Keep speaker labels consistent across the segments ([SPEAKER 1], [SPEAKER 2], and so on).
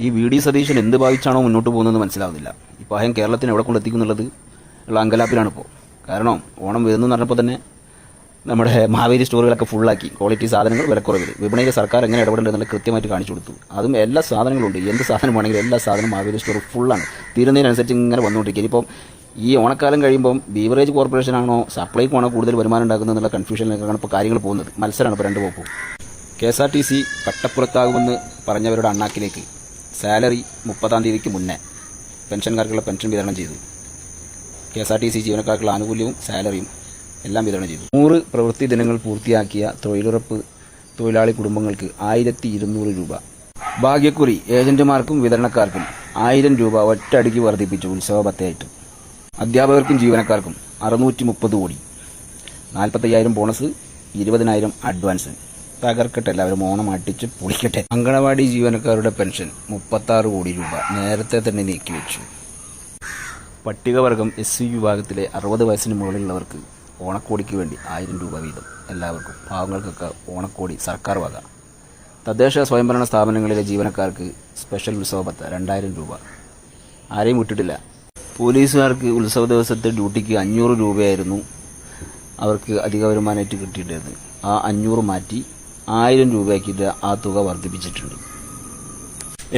[SPEAKER 1] ഈ V D Satheesan എന്ത് ഭാവിച്ചാണോ മുന്നോട്ട് പോകുന്നതെന്ന് മനസ്സിലാവുന്നില്ല. ഈ പായം കേരളത്തിന് എവിടെ കൊണ്ടെത്തിക്കും എന്നുള്ളത് ഉള്ള അങ്കലാപ്പിലാണിപ്പോൾ. കാരണം ഓണം വരുന്നു പറഞ്ഞപ്പോൾ തന്നെ നമ്മുടെ മാവേലി സ്റ്റോറുകളൊക്കെ ഫുള്ളാക്കി, ക്വാളിറ്റി സാധനങ്ങൾ വിലക്കുറവിൽ വിപണിയിൽ സർക്കാർ എങ്ങനെ ഇടപെടേണ്ടതെന്നുള്ള കൃത്യമായിട്ട് കാണിച്ചു കൊടുത്തു. അതും എല്ലാ സാധനങ്ങളും ഉണ്ട്. എന്ത് സാധനം വേണമെങ്കിലും എല്ലാ സാധനവും മാവേലി സ്റ്റോർ ഫുള്ളാണ്. തീരുന്നതിനനുസരിച്ച് ഇങ്ങനെ വന്നുകൊണ്ടിരിക്കുക. ഇപ്പം ഈ ഓണക്കാലം കഴിയുമ്പം ബീവറേജ് കോർപ്പറേഷനാണോ സപ്ലൈക്കോ കൂടുതൽ വരുമാനം ഉണ്ടാക്കുന്നതെന്നുള്ള കൺഫ്യൂഷനിലേക്കാണ് ഇപ്പോൾ കാര്യങ്ങൾ പോകുന്നത്. മത്സരമാണ് ഇപ്പോൾ രണ്ട് പോക്കും. KSRTC കട്ടപ്പുറത്താകുമെന്ന് പറഞ്ഞവരുടെ അണ്ണാക്കിലേക്ക് സാലറി 30-ാം തീയതിക്ക് മുന്നേ പെൻഷൻകാർക്കുള്ള പെൻഷൻ വിതരണം ചെയ്തു. KSRTC ജീവനക്കാർക്കുള്ള ആനുകൂല്യവും സാലറിയും എല്ലാം വിതരണം ചെയ്തു. 100 പ്രവൃത്തി ദിനങ്ങൾ പൂർത്തിയാക്കിയ തൊഴിലുറപ്പ് തൊഴിലാളി കുടുംബങ്ങൾക്ക് 1200 രൂപ. ഭാഗ്യക്കുറി ഏജന്റുമാർക്കും വിതരണക്കാർക്കും 1000 രൂപ ഒറ്റയടിക്ക് വർദ്ധിപ്പിച്ചു ഉത്സവ ഭത്തയായിട്ട്. അധ്യാപകർക്കും ജീവനക്കാർക്കും 630 കോടി, 45,000 ബോണസ്, 20,000 അഡ്വാൻസ്. തകർക്കട്ടെ, എല്ലാവരും ഓണം അടിച്ച് പൊളിക്കട്ടെ. അങ്കണവാടി ജീവനക്കാരുടെ പെൻഷൻ 36 കോടി രൂപ നേരത്തെ തന്നെ നീക്കിവെച്ചു. പട്ടികവർഗം SC വിഭാഗത്തിലെ 60 വയസ്സിന് മുകളിലുള്ളവർക്ക് ഓണക്കോടിക്ക് വേണ്ടി 1000 രൂപ വീതം എല്ലാവർക്കും. പാവങ്ങൾക്കൊക്കെ ഓണക്കോടി സർക്കാർ വക. തദ്ദേശ സ്വയംഭരണ സ്ഥാപനങ്ങളിലെ ജീവനക്കാർക്ക് സ്പെഷ്യൽ ഉത്സവ ഭത്ത 2000 രൂപ. ആരെയും വിട്ടിട്ടില്ല. പോലീസുകാർക്ക് ഉത്സവ ദിവസത്തെ ഡ്യൂട്ടിക്ക് 500 രൂപയായിരുന്നു അവർക്ക് അധിക വരുമാനമായിട്ട് കിട്ടിയിട്ടത്. ആ 500 മാറ്റി 1000 രൂപയാക്കിയിട്ട് ആ തുക വർദ്ധിപ്പിച്ചിട്ടുണ്ട്.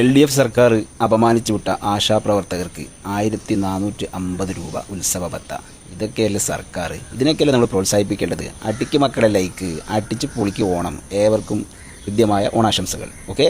[SPEAKER 1] LDF സർക്കാർ അപമാനിച്ചു വിട്ട ആശാപ്രവർത്തകർക്ക് 1450 രൂപ ഉത്സവ ഭത്ത. ഇതൊക്കെയല്ലേ സർക്കാർ? ഇതിനൊക്കെയല്ലേ നമ്മൾ പ്രോത്സാഹിപ്പിക്കേണ്ടത്? അടിക്ക് മക്കളെ ലൈക്ക്, അടിച്ച് പൊളിക്ക് ഓണം. ഏവർക്കും ഹൃദ്യമായ ഓണാശംസകൾ. ഓക്കെ.